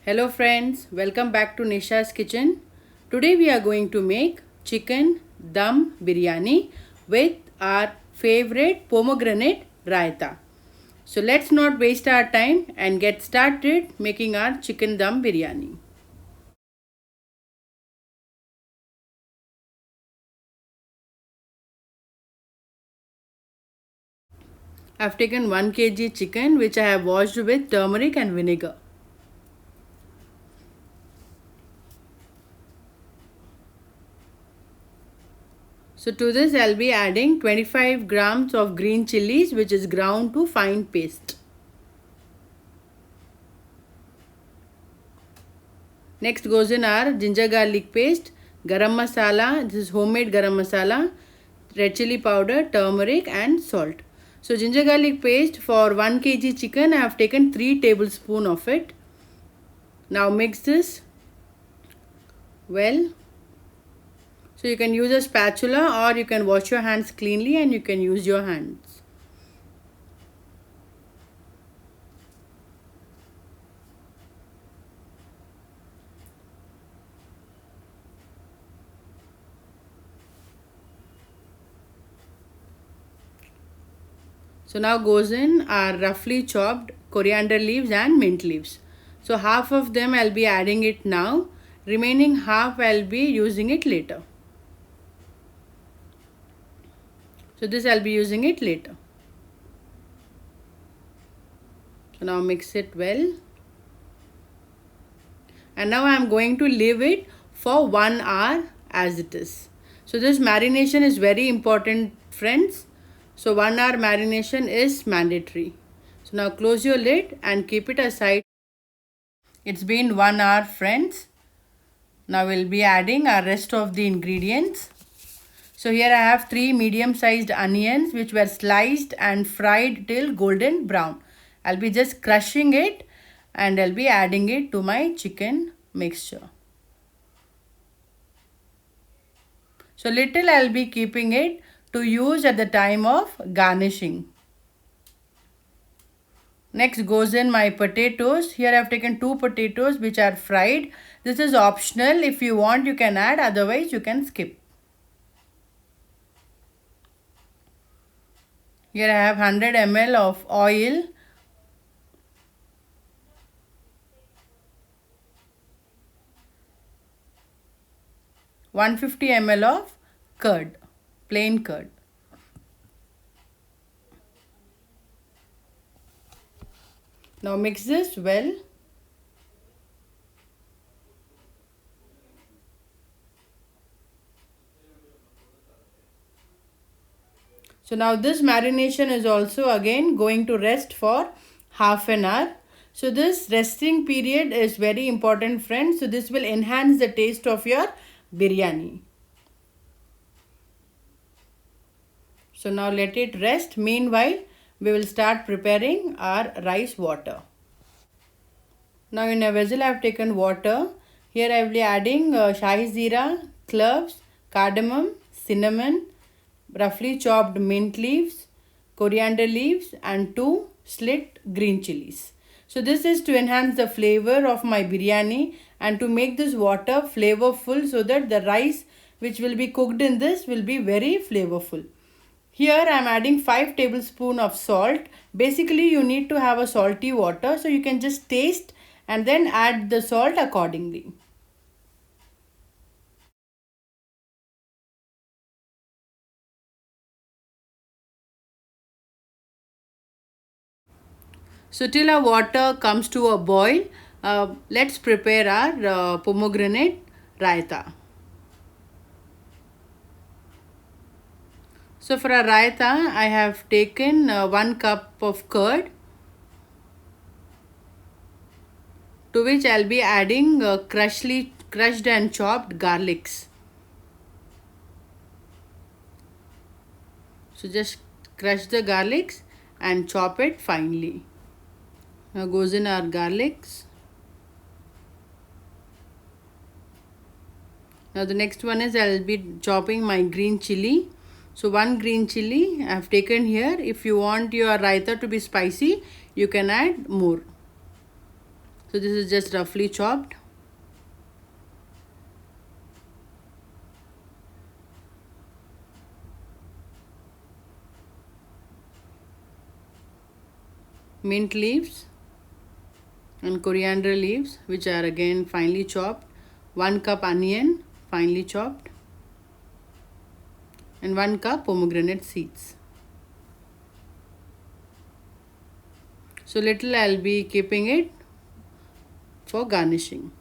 Hello friends, welcome back to Nisha's kitchen. Today we are going to make chicken dum biryani with our favorite pomegranate raita. So let's not waste our time and get started making our chicken dum biryani. I've taken 1 kg chicken which I have washed with turmeric and vinegar. So to this I'll be adding 25 grams of green chilies which is ground to fine paste. Next goes in our ginger garlic paste, garam masala, this is homemade garam masala, red chili powder, turmeric and salt. So ginger garlic paste for 1 kg chicken I have taken 3 tablespoons of it. Now mix this well. So you can use a spatula or you can wash your hands cleanly and you can use your hands. So now goes in our roughly chopped coriander leaves and mint leaves. So half of them I'll be adding it now. Remaining half I'll be using it later. So this I'll be using it later. So now mix it well. And now I am going to leave it for 1 hour as it is. So this marination is very important friends. So 1 hour marination is mandatory. So now close your lid and keep it aside. It's been 1 hour friends. Now we'll be adding our rest of the ingredients. So here I have 3 medium sized onions which were sliced and fried till golden brown. I'll be just crushing it and I'll be adding it to my chicken mixture. So little I'll be keeping it to use at the time of garnishing. Next goes in my potatoes. Here I have taken 2 potatoes which are fried. This is optional. If you want you can add, otherwise you can skip. Here I have 100 ml of oil. ,150 ml of curd, plain curd. Now mix this well. So now this marination is also again going to rest for half an hour. So this resting period is very important friends. So this will enhance the taste of your biryani. So now let it rest. Meanwhile, we will start preparing our rice water. Now in a vessel I have taken water. Here I will be adding shahi zeera, cloves, cardamom, cinnamon, roughly chopped mint leaves, coriander leaves and 2 slit green chilies. So this is to enhance the flavor of my biryani and to make this water flavorful so that the rice which will be cooked in this will be very flavorful. Here I am adding 5 tablespoons of salt. Basically you need to have a salty water, so you can just taste and then add the salt accordingly. So till our water comes to a boil, let's prepare our pomegranate raita. So for a raita, I have taken 1 cup of curd, to which I'll be adding crushed and chopped garlics. So just crush the garlics and chop it finely. Now goes in our garlics. Now the next one is I'll be chopping my green chili. So 1 green chili I have taken here. If you want your raita to be spicy, you can add more. So this is just roughly chopped. Mint leaves and coriander leaves, which are again finely chopped. 1 cup onion, finely chopped. And 1 cup pomegranate seeds. So little I'll be keeping it for garnishing.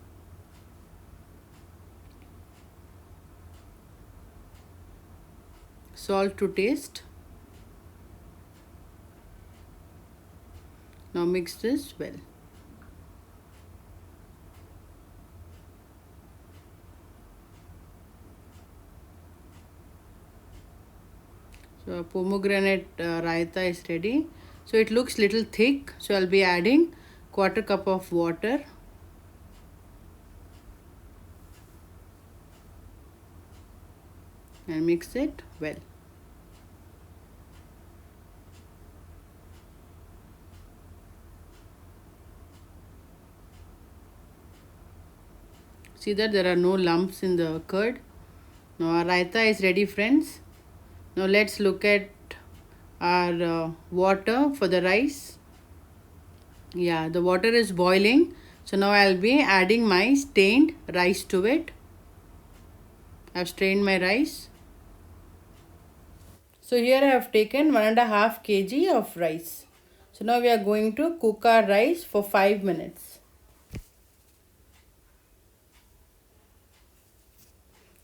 Salt to taste. Now mix this well. So pomegranate raita is ready. So it looks little thick. So I'll be adding 1/4 cup of water. And mix it well. See that there are no lumps in the curd. Now our raita is ready, friends. Now let's look at our water for the rice. Yeah, the water is boiling. So now I'll be adding my strained rice to it. I've strained my rice. So here I have taken 1.5 kg of rice. So now we are going to cook our rice for 5 minutes.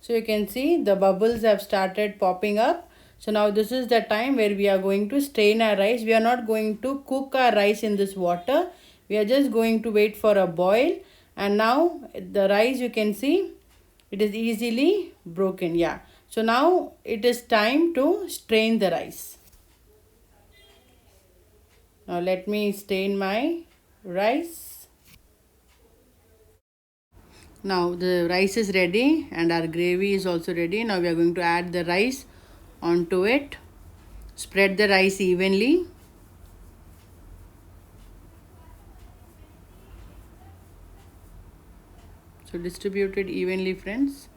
So you can see the bubbles have started popping up. So now this is the time where we are going to strain our rice. We are not going to cook our rice in this water. We are just going to wait for a boil. And now the rice, you can see it is easily broken. Yeah. So now it is time to strain the rice. Now let me strain my rice. Now the rice is ready and our gravy is also ready. Now we are going to add the rice onto it. Spread the rice evenly. So distribute it evenly, friends.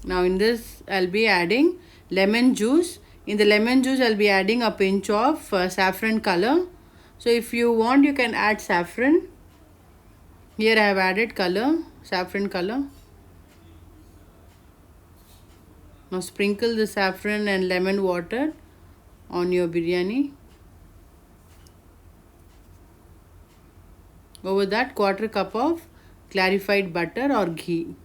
Now in this I'll be adding lemon juice. In the lemon juice I'll be adding a pinch of saffron color. So if you want, you can add saffron. Here I have added color, saffron color. Now sprinkle the saffron and lemon water on your biryani. Over that, 1/4 cup of clarified butter or ghee.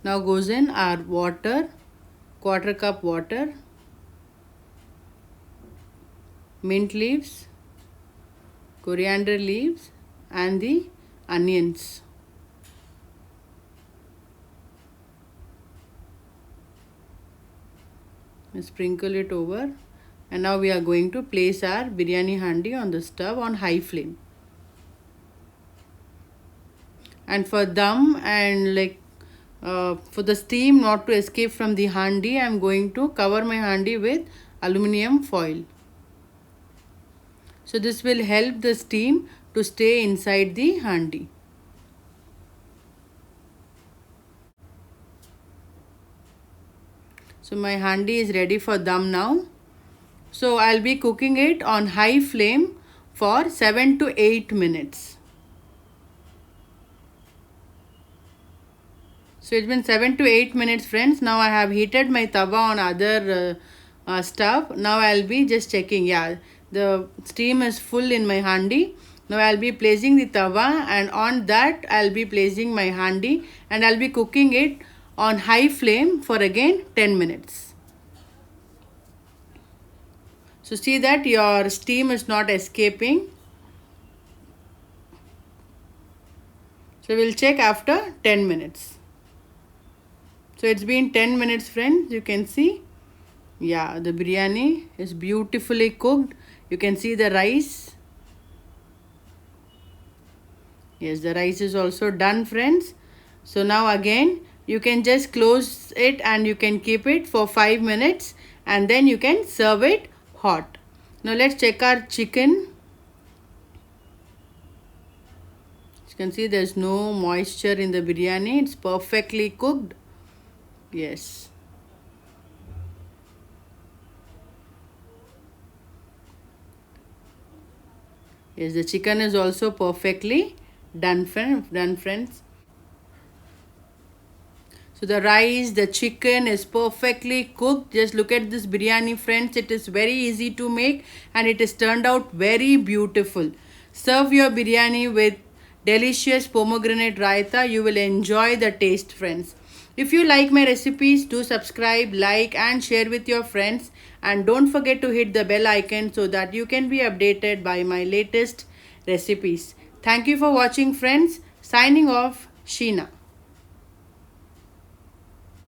Now goes in our water, 1/4 cup water, mint leaves, coriander leaves and the onions. Sprinkle it over, and now we are going to place our biryani handi on the stove on high flame. And for dum and for the steam not to escape from the handi, I am going to cover my handi with aluminium foil. So this will help the steam to stay inside the handi. So my handi is ready for dum now. So I'll be cooking it on high flame for 7 to 8 minutes. So it's been 7 to 8 minutes, friends. Now I have heated my tawa on other stove. Now I'll be just checking. Yeah, the steam is full in my handi. Now I'll be placing the tawa, and on that I'll be placing my handi, and I'll be cooking it on high flame for again 10 minutes. So see that your steam is not escaping. So we'll check after 10 minutes. So it's been 10 minutes, friends. You can see Yeah, the biryani is beautifully cooked. You can see the rice. Yes, the rice is also done, friends. So now again, you can just close it and you can keep it for 5 minutes and then you can serve it hot. Now let's check our chicken. You can see there's no moisture in the biryani. It's perfectly cooked. Yes. Yes, the chicken is also perfectly done, friends. So the rice, the chicken is perfectly cooked. Just look at this biryani, friends. It is very easy to make and it is turned out very beautiful. Serve your biryani with delicious pomegranate raita. You will enjoy the taste, friends. If you like my recipes, do subscribe, like and share with your friends. And don't forget to hit the bell icon so that you can be updated by my latest recipes. Thank you for watching, friends. Signing off, Sheena.